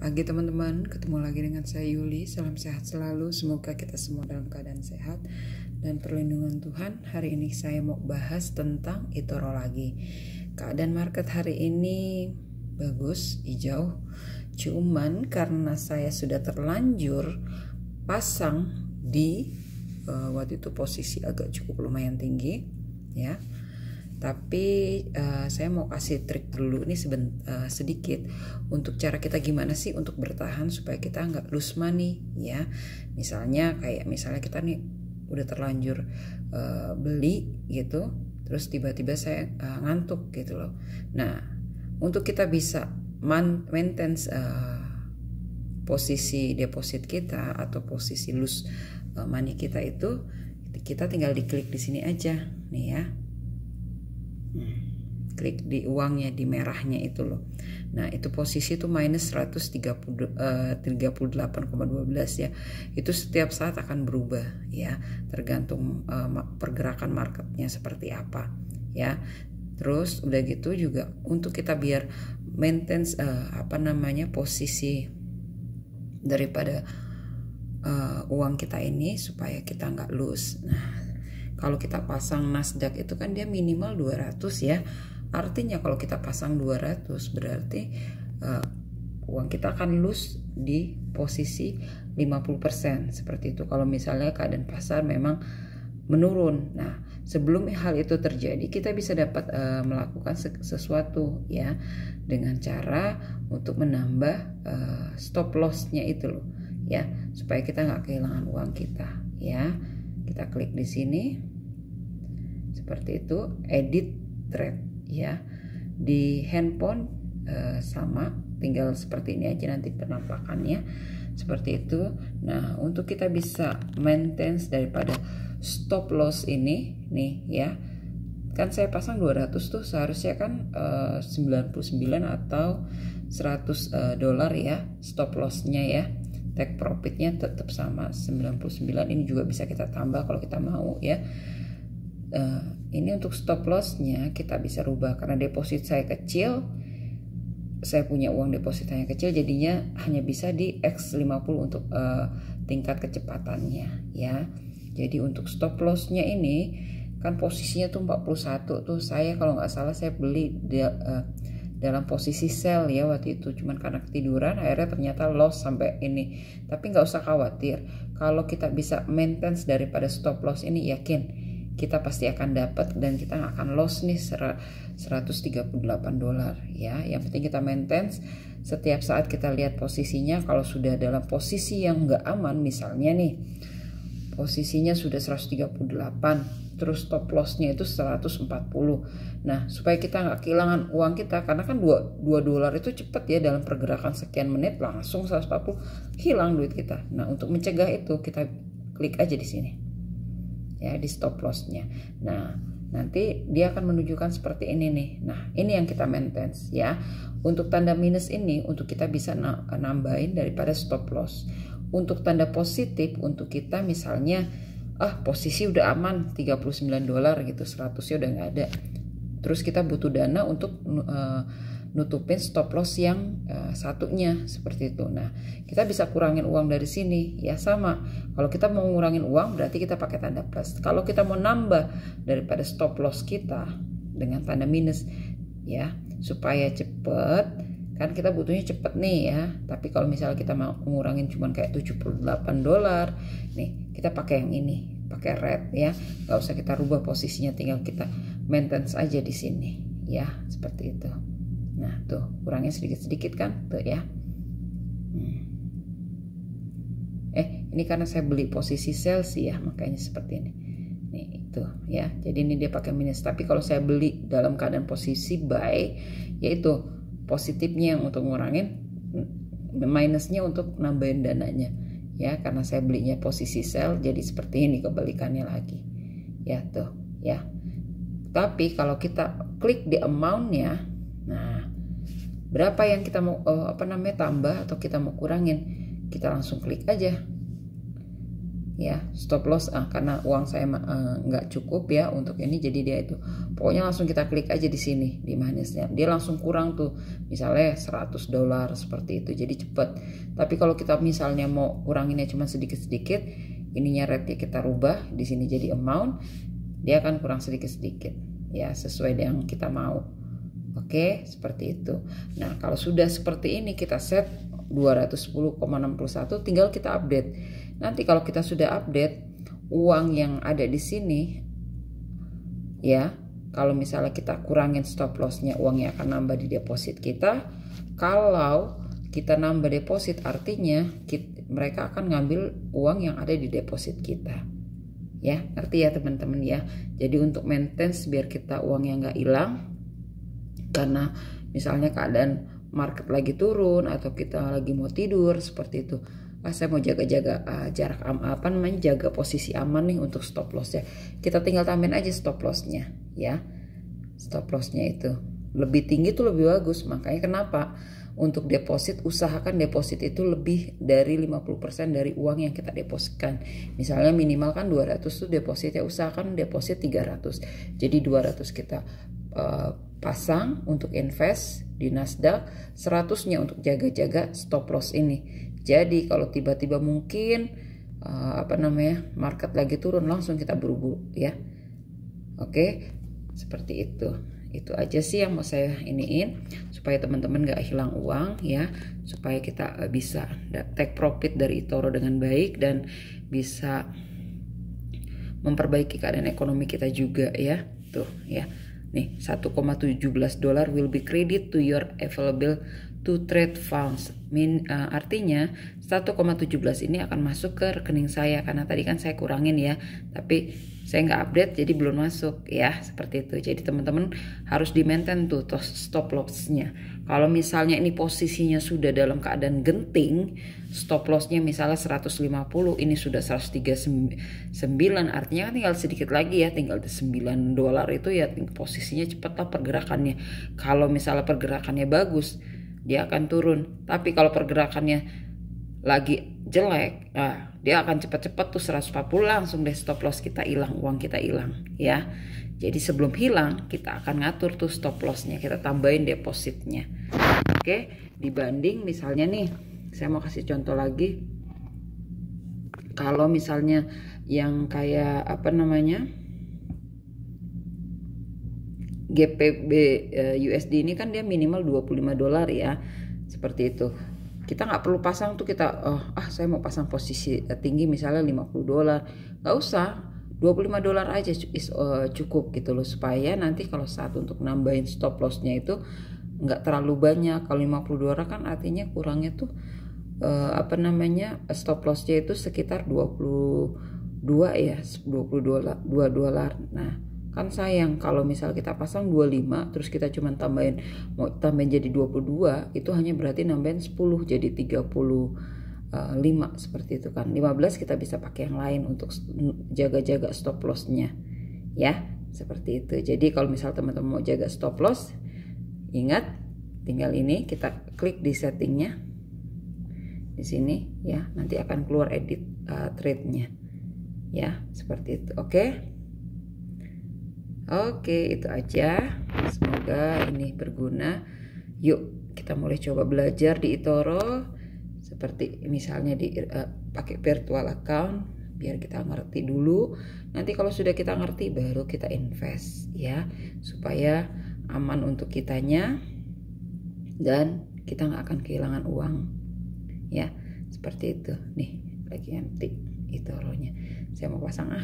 Pagi teman-teman, ketemu lagi dengan saya Yuli. Salam sehat selalu, semoga kita semua dalam keadaan sehat dan perlindungan Tuhan. Hari ini saya mau bahas tentang eToro lagi. Keadaan market hari ini bagus, hijau. Cuman karena saya sudah terlanjur pasang di waktu itu posisi agak cukup lumayan tinggi ya. Tapi saya mau kasih trik dulu nih sedikit untuk cara kita gimana sih untuk bertahan supaya kita nggak lose money ya. Misalnya kita nih udah terlanjur beli gitu, terus tiba-tiba saya ngantuk gitu loh. Nah, untuk kita bisa maintain posisi deposit kita atau posisi lose money kita itu, kita tinggal diklik di sini aja nih ya. Klik di uangnya, di merahnya itu loh. Nah, itu posisi itu minus 138,12 ya. Itu setiap saat akan berubah ya, tergantung pergerakan marketnya seperti apa ya. Terus udah gitu juga untuk kita biar maintain posisi daripada uang kita ini supaya kita nggak lose. Nah, kalau kita pasang Nasdaq itu kan dia minimal 200 ya. Artinya kalau kita pasang 200 berarti uang kita akan lose di posisi 50% seperti itu. Kalau misalnya keadaan pasar memang menurun. Nah, sebelum hal itu terjadi kita bisa dapat melakukan sesuatu ya, dengan cara untuk menambah stop lossnya itu loh ya, supaya kita nggak kehilangan uang kita ya. Kita klik di sini seperti itu, edit trade ya. Di handphone sama, tinggal seperti ini aja nanti penampakannya seperti itu. Nah, untuk kita bisa maintain daripada stop loss ini nih ya, kan saya pasang 200 tuh, seharusnya kan 99 atau 100 dolar ya stop lossnya ya. Take profitnya tetap sama 99. Ini juga bisa kita tambah kalau kita mau ya. Ini untuk stop lossnya kita bisa rubah karena deposit saya kecil, saya punya uang depositnya kecil, jadinya hanya bisa di X50 untuk tingkat kecepatannya ya. Jadi untuk stop lossnya ini kan posisinya tuh 41 tuh, saya kalau nggak salah saya beli dalam posisi sell ya waktu itu, cuman karena ketiduran akhirnya ternyata loss sampai ini. Tapi nggak usah khawatir, kalau kita bisa maintain daripada stop loss ini, yakin kita pasti akan dapat dan kita nggak akan loss nih 138 dolar ya. Yang penting kita maintain setiap saat kita lihat posisinya. Kalau sudah dalam posisi yang nggak aman, misalnya nih posisinya sudah 138, terus stop lossnya itu 140. Nah, supaya kita nggak kehilangan uang kita, karena kan 2 dolar itu cepet ya, dalam pergerakan sekian menit langsung 140 hilang duit kita. Nah, untuk mencegah itu kita klik aja di sini ya, di stop lossnya. Nah, nanti dia akan menunjukkan seperti ini nih. Nah, ini yang kita maintain ya. Untuk tanda minus ini untuk kita bisa nambahin daripada stop loss. Untuk tanda positif untuk kita misalnya posisi udah aman 39 dolar gitu, 100-nya udah nggak ada. Terus kita butuh dana untuk nutupin stop loss yang satunya seperti itu. Nah, kita bisa kurangin uang dari sini ya, sama. Kalau kita mau ngurangin uang berarti kita pakai tanda plus. Kalau kita mau nambah daripada stop loss kita dengan tanda minus ya, supaya cepet, kan kita butuhnya cepet nih ya. Tapi kalau misalnya kita mau ngurangin cuman kayak 78 dolar nih, kita pakai yang ini, pakai red ya. Gak usah kita rubah posisinya, tinggal kita maintain aja di sini ya, seperti itu. Nah, tuh kurangnya sedikit-sedikit kan tuh ya. Ini karena saya beli posisi sell sih ya, makanya seperti ini. Nih itu ya. Jadi ini dia pakai minus. Tapi kalau saya beli dalam keadaan posisi buy, yaitu positifnya yang untuk ngurangin, minusnya untuk nambahin dananya ya, karena saya belinya posisi sell, jadi seperti ini kebalikannya lagi ya tuh ya. Tapi kalau kita klik di amountnya, nah berapa yang kita mau tambah atau kita mau kurangin, kita langsung klik aja ya, stop loss karena uang saya nggak cukup ya untuk ini, jadi dia itu pokoknya langsung kita klik aja di sini di minusnya, dia langsung kurang tuh misalnya $100 seperti itu, jadi cepet. Tapi kalau kita misalnya mau kuranginnya cuma sedikit-sedikit, ininya rate kita rubah di sini jadi amount, dia akan kurang sedikit-sedikit ya sesuai yang kita mau. Oke, seperti itu. Nah, kalau sudah seperti ini kita set 210,61, tinggal kita update. Nanti kalau kita sudah update uang yang ada di sini ya, kalau misalnya kita kurangin stop lossnya, uangnya akan nambah di deposit kita. Kalau kita nambah deposit artinya mereka akan ngambil uang yang ada di deposit kita. Ya, ngerti ya teman-teman ya. Jadi untuk maintenance biar kita uangnya nggak hilang, karena misalnya keadaan market lagi turun atau kita lagi mau tidur seperti itu, saya mau jaga-jaga jarak jaga posisi aman nih untuk stop loss ya, kita tinggal tambahin aja stop lossnya ya. Stop lossnya itu lebih tinggi tuh lebih bagus. Makanya kenapa untuk deposit, usahakan deposit itu lebih dari 50% dari uang yang kita depositkan. Misalnya minimal kan 200 tuh depositnya, usahakan deposit 300. Jadi 200 kita pasang untuk invest di Nasdaq, 100-nya untuk jaga-jaga stop loss ini. Jadi kalau tiba-tiba mungkin market lagi turun, langsung kita buru-buru ya. Oke, seperti itu. Itu aja sih yang mau saya iniin, supaya teman-teman gak hilang uang ya, supaya kita bisa take profit dari eToro dengan baik dan bisa memperbaiki keadaan ekonomi kita juga ya. Tuh ya. Nih, $1,17 will be credit to your available to trade funds. Artinya 1,17 ini akan masuk ke rekening saya, karena tadi kan saya kurangin ya, tapi saya nggak update jadi belum masuk ya, seperti itu. Jadi teman-teman harus di maintain tuh stop lossnya. Kalau misalnya ini posisinya sudah dalam keadaan genting, stop lossnya misalnya 150, ini sudah 139, artinya kan tinggal sedikit lagi ya, tinggal $9 itu ya, posisinya cepat lah pergerakannya. Kalau misalnya pergerakannya bagus, dia akan turun. Tapi kalau pergerakannya lagi jelek, dia akan cepat-cepat tuh 140, langsung deh stop loss kita hilang, uang kita hilang ya. Jadi sebelum hilang kita akan ngatur tuh stop lossnya, kita tambahin depositnya. Oke, dibanding misalnya nih, saya mau kasih contoh lagi. Kalau misalnya yang kayak GPB USD ini kan dia minimal $25 ya, seperti itu. Kita nggak perlu pasang tuh kita saya mau pasang posisi tinggi misalnya $50, nggak usah, $25 aja cukup gitu loh, supaya nanti kalau saat untuk nambahin stop lossnya itu nggak terlalu banyak. Kalau $50 kan artinya kurangnya tuh stop lossnya itu sekitar 22 ya, $22. Nah kan sayang kalau misal kita pasang 25 terus kita cuma mau tambahin jadi 22, itu hanya berarti nambahin 10 jadi 35 seperti itu kan. 15 kita bisa pakai yang lain untuk jaga-jaga stop lossnya ya, seperti itu. Jadi kalau misal teman-teman mau jaga stop loss, ingat tinggal ini kita klik di settingnya di sini ya, nanti akan keluar edit trade-nya ya, seperti itu. Oke, itu aja. Semoga ini berguna. Yuk kita mulai coba belajar di eToro, seperti misalnya pakai virtual account, biar kita ngerti dulu. Nanti kalau sudah kita ngerti baru kita invest ya, supaya aman untuk kitanya dan kita nggak akan kehilangan uang ya, seperti itu. Nih lagi empty eToro-nya, saya mau pasang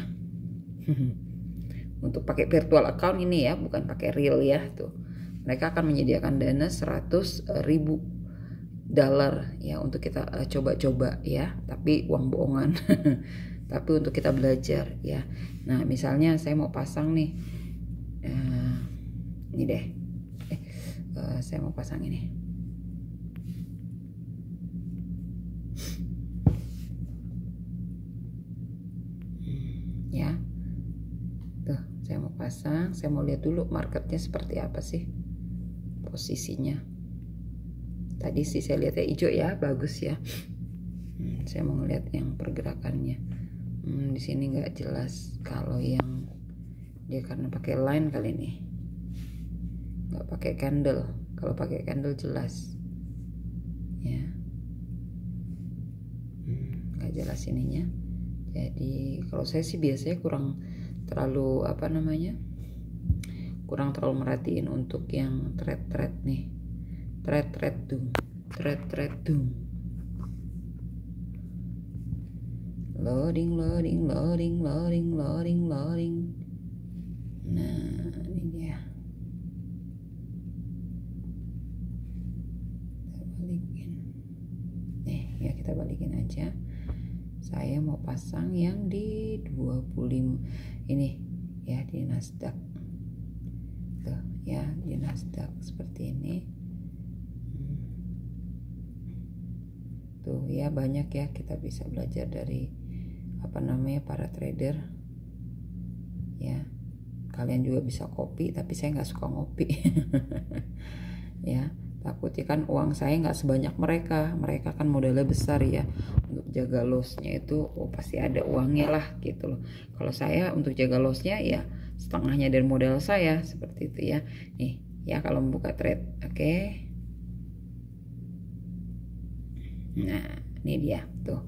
untuk pakai virtual account ini ya, bukan pakai real ya. Tuh mereka akan menyediakan dana $100.000 ya untuk kita coba-coba ya, tapi uang bohongan. Tapi untuk kita belajar ya. Nah misalnya saya mau pasang nih ini deh, saya mau pasang ini ya. Tuh saya mau pasang, saya mau lihat dulu marketnya seperti apa sih posisinya. Tadi sih saya lihat hijau ya, bagus ya. Saya mau ngeliat yang pergerakannya. Di sini nggak jelas kalau yang dia karena pakai line kali ini, nggak pakai candle. Kalau pakai candle jelas ya. Nggak jelas ininya. Jadi kalau saya sih biasanya kurang terlalu kurang terlalu merhatiin untuk yang thread nih, thread doom. Loading. Nah, ini dia. Kita balikin. Ya kita balikin aja. Saya mau pasang yang di 25 ini ya, di Nasdaq. Tuh ya, di Nasdaq seperti ini. Tuh ya, banyak ya, kita bisa belajar dari para trader ya. Kalian juga bisa copy, tapi saya nggak suka ngopi. Ya, takutnya kan uang saya nggak sebanyak mereka kan modalnya besar ya. Untuk jaga lossnya itu pasti ada uangnya lah gitu loh. Kalau saya untuk jaga lossnya ya setengahnya dari modal saya, seperti itu ya. Nih ya, kalau membuka trade, oke. Nah ini dia tuh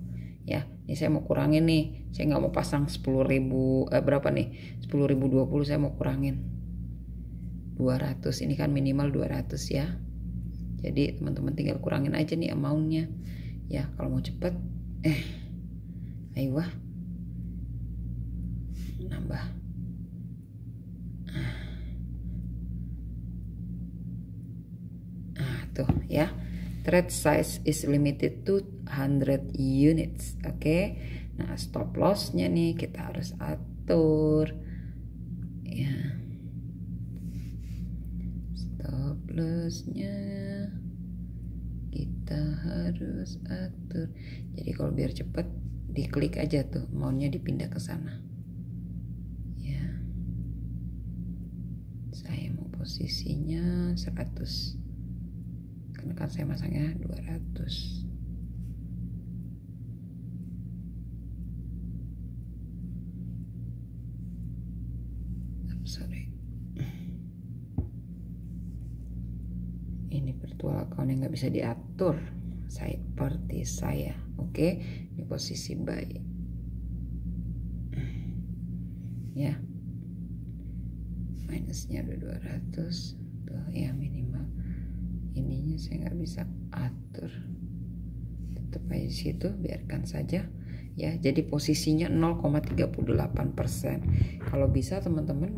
ya. Ini saya mau kurangin nih, saya nggak mau pasang 10.000 berapa nih, 10.020, saya mau kurangin 200. Ini kan minimal 200 ya. Jadi teman-teman tinggal kurangin aja nih amountnya ya. Kalau mau cepet ayo nambah. Tuh ya, trade size is limited to 100 units. Oke. Nah, stop lossnya nih kita harus atur ya. Stop lossnya kita harus atur. Jadi kalau biar cepet, diklik aja tuh, maunya dipindah ke sana ya. Saya mau posisinya 100 karena kan saya masangnya 200. Sorry, ini virtual account yang nggak bisa diatur seperti saya. Oke, ini posisi buy ya, minusnya ada 200 tuh ya, minimal ininya saya nggak bisa atur, tetap aja di situ, biarkan saja ya. Jadi posisinya 0,38%. Kalau bisa teman-teman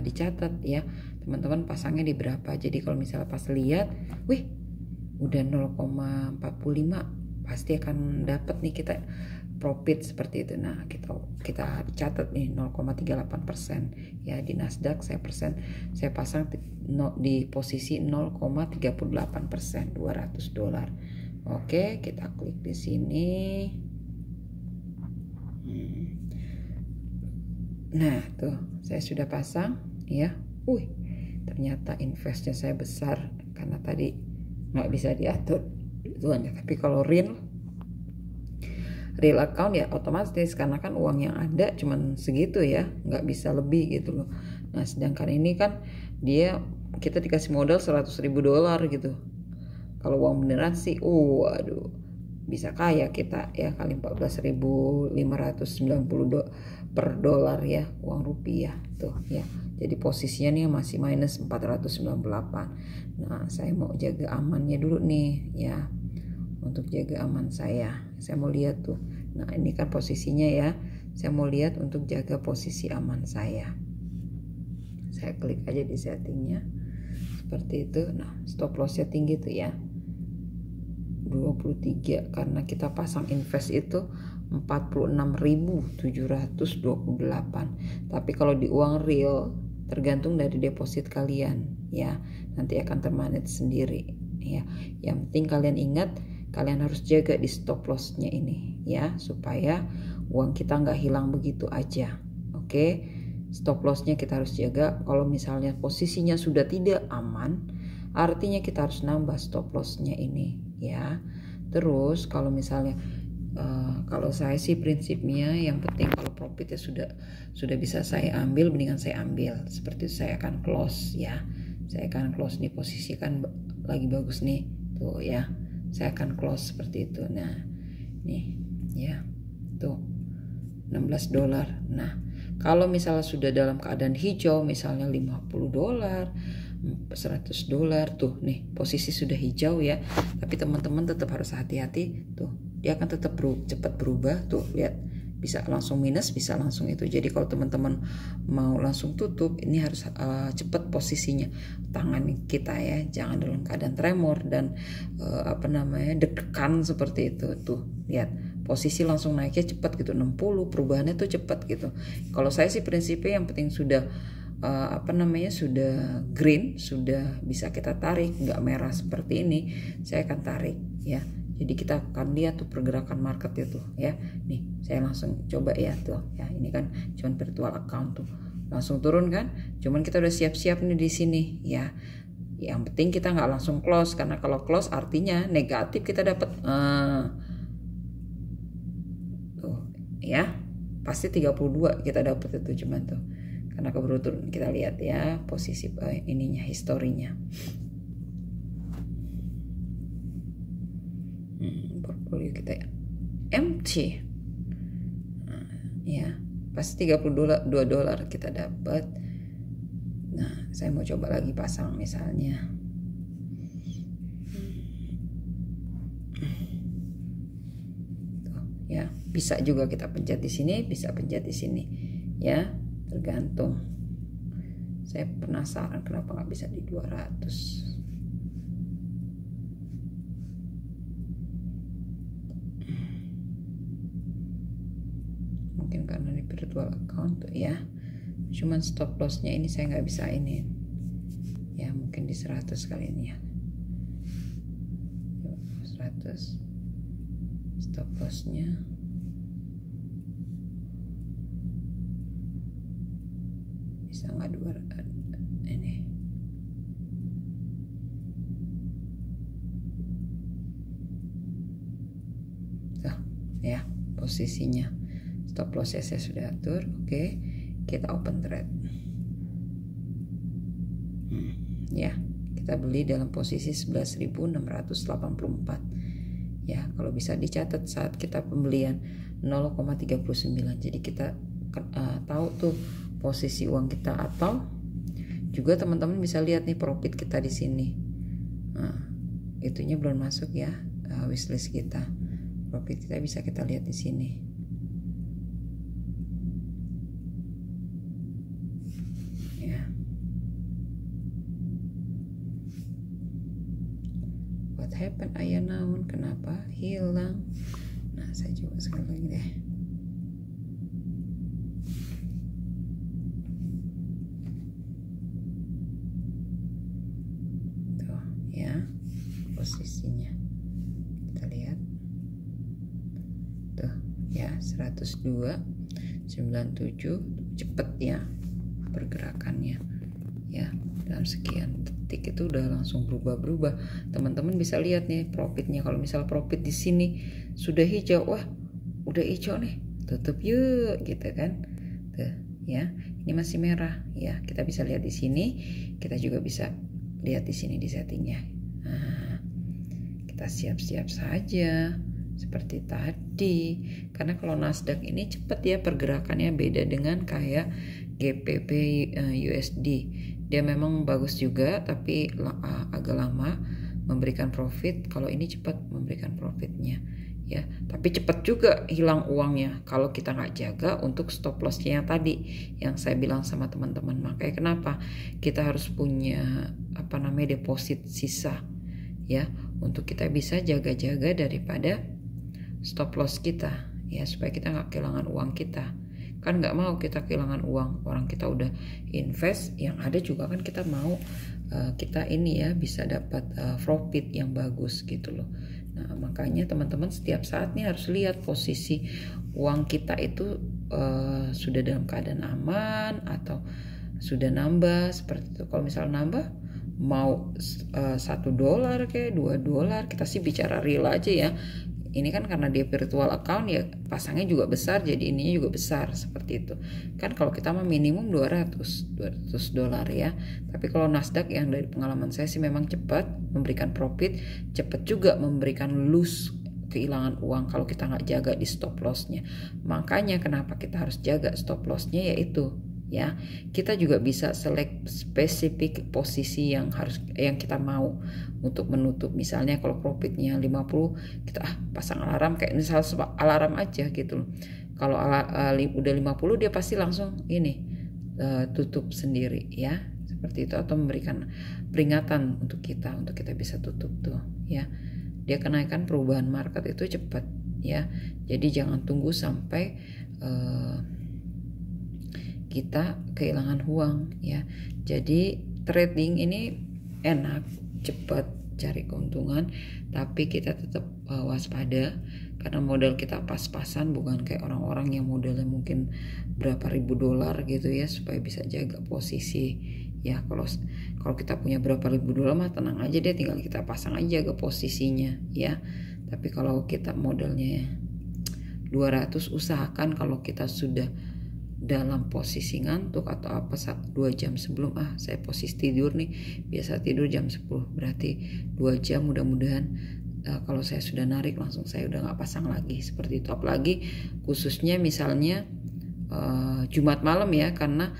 dicatat ya, teman-teman pasangnya di berapa. Jadi kalau misalnya pas lihat, wih udah 0,45, pasti akan dapat nih kita profit seperti itu. Nah kita catat nih 0,38% ya. Di Nasdaq saya pasang di posisi 0,38%, $200. Oke, kita klik di sini. Nah tuh saya sudah pasang ya. Ternyata investnya saya besar karena tadi nggak bisa diatur tuannya. Tapi kalau real account ya otomatis, karena kan uang yang ada cuman segitu ya, nggak bisa lebih gitu loh. Nah sedangkan ini kan kita dikasih modal $100.000 gitu. Kalau uang beneran sih aduh, bisa kaya kita ya, kali 14.590 per dolar ya, uang rupiah tuh ya. Jadi posisinya nih masih minus 498. Nah saya mau jaga amannya dulu nih ya. Untuk jaga aman saya mau lihat tuh. Nah ini kan posisinya ya, saya mau lihat untuk jaga posisi aman saya klik aja di settingnya seperti itu. Nah stop lossnya tinggi tuh ya, 23, karena kita pasang invest itu 46.728. Tapi kalau di uang real tergantung dari deposit kalian ya, nanti akan termanage sendiri ya. Yang penting kalian ingat, kalian harus jaga di stop lossnya ini ya, supaya uang kita nggak hilang begitu aja. Oke, stop lossnya kita harus jaga. Kalau misalnya posisinya sudah tidak aman, artinya kita harus nambah stop lossnya ini ya. Terus kalau misalnya Kalau saya sih prinsipnya yang penting kalau profitnya sudah bisa saya ambil, mendingan saya ambil. Seperti itu saya akan close ya. Saya akan close nih, posisi kan lagi bagus nih tuh ya. Saya akan close seperti itu. Nah nih ya tuh $16. Nah kalau misalnya sudah dalam keadaan hijau, misalnya $50, $100 tuh nih posisi sudah hijau ya. Tapi teman-teman tetap harus hati-hati tuh, dia akan tetap cepat berubah tuh, lihat bisa langsung minus, bisa langsung itu. Jadi kalau teman-teman mau langsung tutup, ini harus cepat posisinya tangan kita ya, jangan dalam keadaan tremor dan deg-degan seperti itu tuh. Lihat posisi langsung naiknya cepat gitu, 60 perubahannya tuh cepat gitu. Kalau saya sih prinsipnya yang penting sudah sudah green, sudah bisa kita tarik, nggak merah seperti ini, saya akan tarik ya. Jadi kita akan lihat tuh pergerakan market itu ya. Nih saya langsung coba ya tuh ya, ini kan cuman virtual account tuh langsung turun kan, cuman kita udah siap-siap nih di sini ya. Yang penting kita nggak langsung close, karena kalau close artinya negatif kita dapat tuh ya, pasti 32 kita dapat itu, cuman tuh karena keburu turun. Kita lihat ya posisi ininya, historinya. Portfolio kita empty ya, pasti $32 kita dapat. Nah saya mau coba lagi pasang misalnya tuh, ya bisa juga kita pencet di sini, bisa pencet di sini ya, tergantung. Saya penasaran kenapa nggak bisa di 200. Mungkin karena di virtual account tuh ya, cuman stop lossnya ini saya nggak bisa ini ya, mungkin di 100 kali ini ya, 100 stop lossnya. Bisa nggak 200 ini tuh ya posisinya. Stop lossnya saya sudah atur. Oke, kita open trade ya. Kita beli dalam posisi 11.684 ya. Kalau bisa dicatat saat kita pembelian 0,39. Jadi kita tahu tuh posisi uang kita, atau juga teman-teman bisa lihat nih profit kita di sini. Nah, itunya belum masuk ya, wishlist kita. Profit kita bisa kita lihat di sini. Ya. What happened? Ayah naon? Kenapa hilang? Nah, saya coba sekali lagi deh. Tuh ya posisinya. Kita lihat. Tuh ya 102.97, cepet ya pergerakannya ya, dalam sekian detik itu udah langsung berubah. Teman-teman bisa lihat nih profitnya. Kalau misal profit di sini sudah hijau, wah udah hijau nih, tutup yuk gitu kan. Tuh ya, ini masih merah ya, kita bisa lihat di sini. Kita juga bisa lihat di sini di settingnya. Nah, kita siap-siap saja seperti tadi, karena kalau Nasdaq ini cepat ya pergerakannya, beda dengan kayak GBP USD. Dia memang bagus juga tapi agak lama memberikan profit. Kalau ini cepat memberikan profitnya ya, tapi cepat juga hilang uangnya kalau kita nggak jaga untuk stop lossnya yang tadi yang saya bilang sama teman-teman. Makanya kenapa kita harus punya deposit sisa ya, untuk kita bisa jaga-jaga daripada stop loss kita ya, supaya kita nggak kehilangan uang kita. Kan nggak mau kita kehilangan uang, orang kita udah invest, yang ada juga kan kita mau kita ini ya bisa dapat profit yang bagus gitu loh. Nah makanya teman-teman setiap saat nih harus lihat posisi uang kita itu sudah dalam keadaan aman atau sudah nambah seperti itu. Kalau misalnya nambah mau $1 kayak $2, kita sih bicara real aja ya. Ini kan karena dia virtual account ya pasangnya juga besar, jadi ininya juga besar seperti itu. Kan kalau kita mah minimum 200 dolar ya. Tapi kalau Nasdaq yang dari pengalaman saya sih memang cepat memberikan profit, cepat juga memberikan loss, kehilangan uang kalau kita nggak jaga di stop lossnya. Makanya kenapa kita harus jaga stop lossnya, yaitu ya kita juga bisa select spesifik posisi yang kita mau untuk menutup. Misalnya kalau profitnya 50, kita pasang alarm kayak misal alarm aja gitu. Kalau udah 50 dia pasti langsung ini tutup sendiri ya, seperti itu, atau memberikan peringatan untuk kita bisa tutup tuh ya. Dia kenaikan perubahan market itu cepat ya, jadi jangan tunggu sampai kita kehilangan uang ya. Jadi trading ini enak, cepat, cari keuntungan, tapi kita tetap waspada karena modal kita pas-pasan, bukan kayak orang-orang yang modalnya mungkin berapa ribu dolar gitu ya supaya bisa jaga posisi ya. Kalau kita punya berapa ribu dolar mah tenang aja deh, tinggal kita pasang aja ke posisinya ya. Tapi kalau kita modalnya 200, usahakan kalau kita sudah dalam posisi ngantuk atau apa 2 jam sebelum saya posisi tidur nih, biasa tidur jam 10, berarti 2 jam mudah-mudahan kalau saya sudah narik langsung saya udah nggak pasang lagi seperti itu. Apalagi khususnya misalnya Jumat malam ya, karena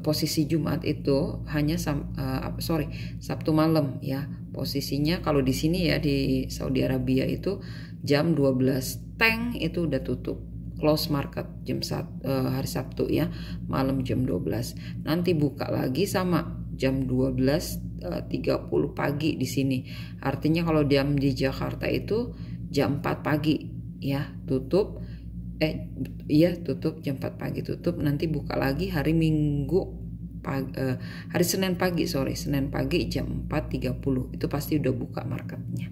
posisi Jumat itu hanya Sabtu malam ya posisinya. Kalau di sini ya di Saudi Arabia itu jam 12 teng itu udah tutup, close market hari Sabtu ya, malam jam 12. Nanti buka lagi sama jam 12.30 pagi di sini. Artinya kalau jam di Jakarta itu jam 4 pagi ya tutup. Tutup jam 4 pagi tutup. Nanti buka lagi hari Minggu hari Senin pagi jam 4.30 itu pasti udah buka marketnya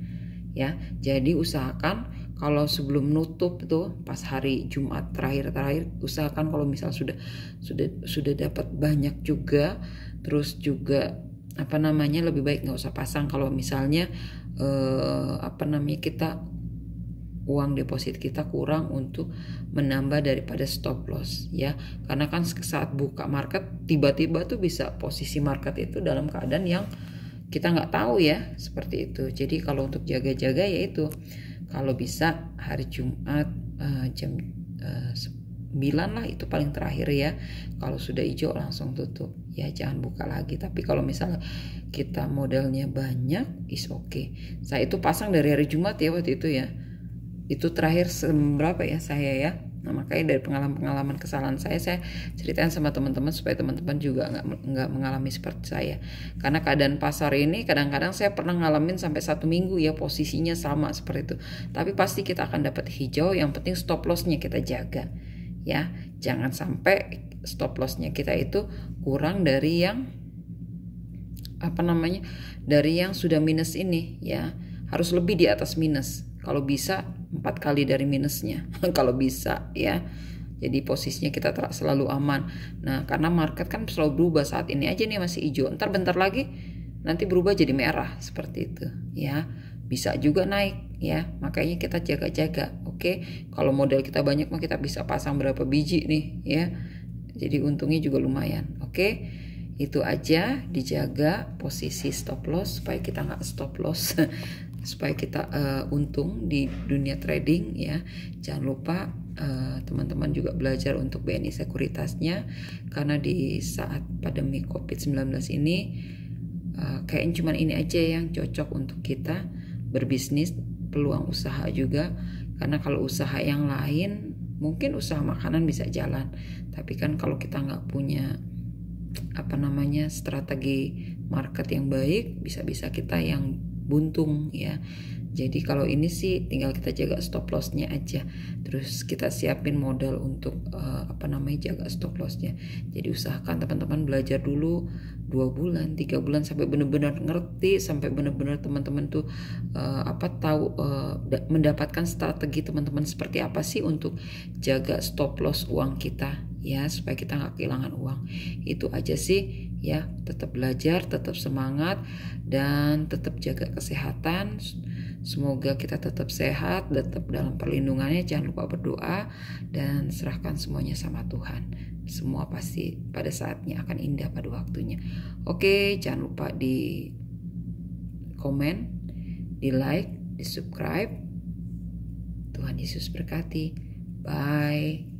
ya. Jadi usahakan kalau sebelum nutup tuh pas hari Jumat terakhir usahakan kalau misal sudah dapat banyak juga, terus juga lebih baik nggak usah pasang kalau misalnya kita uang deposit kita kurang untuk menambah daripada stop loss ya. Karena kan saat buka market tiba-tiba tuh bisa posisi market itu dalam keadaan yang kita nggak tahu ya, seperti itu. Jadi kalau untuk jaga-jaga yaitu kalau bisa hari Jumat jam 9 lah, itu paling terakhir ya. Kalau sudah hijau langsung tutup ya, jangan buka lagi. Tapi kalau misalnya kita modalnya banyak is okay. Saya itu pasang dari hari Jumat ya waktu itu ya. Itu terakhir berapa ya saya ya. Nah, makanya dari pengalaman kesalahan saya ceritain sama teman-teman supaya teman-teman juga nggak mengalami seperti saya. Karena keadaan pasar ini kadang-kadang saya pernah ngalamin sampai 1 minggu ya posisinya sama seperti itu. Tapi pasti kita akan dapat hijau. Yang penting stop lossnya kita jaga ya. Jangan sampai stop lossnya kita itu kurang dari yang dari yang sudah minus ini ya. Harus lebih di atas minus. Kalau bisa 4 kali dari minusnya kalau bisa ya. Jadi posisinya kita selalu aman. Nah karena market kan selalu berubah, saat ini aja nih masih hijau, ntar bentar lagi nanti berubah jadi merah seperti itu ya. Bisa juga naik ya, makanya kita jaga-jaga. Oke, kalau modal kita banyak mah kita bisa pasang berapa biji nih ya, jadi untungnya juga lumayan. Oke, itu aja, dijaga posisi stop loss supaya kita nggak stop loss supaya kita untung di dunia trading ya. Jangan lupa teman-teman juga belajar untuk BNI sekuritasnya, karena di saat pandemi COVID-19 ini kayaknya cuma ini aja yang cocok untuk kita berbisnis, peluang usaha juga. Karena kalau usaha yang lain mungkin usaha makanan bisa jalan, tapi kan kalau kita nggak punya strategi market yang baik, bisa-bisa kita yang buntung ya. Jadi kalau ini sih tinggal kita jaga stop lossnya aja, terus kita siapin modal untuk jaga stop lossnya. Jadi usahakan teman-teman belajar dulu 2 bulan 3 bulan sampai benar-benar ngerti, sampai benar-benar teman-teman tuh mendapatkan strategi teman-teman seperti apa sih untuk jaga stop loss uang kita ya, supaya kita nggak kehilangan uang. Itu aja sih ya. Tetap belajar, tetap semangat, dan tetap jaga kesehatan Semoga kita tetap sehat, tetap dalam perlindungannya. Jangan lupa berdoa dan serahkan semuanya sama Tuhan. Semua pasti pada saatnya akan indah pada waktunya. Oke, jangan lupa di komen, di like, di subscribe. Tuhan Yesus berkati. Bye.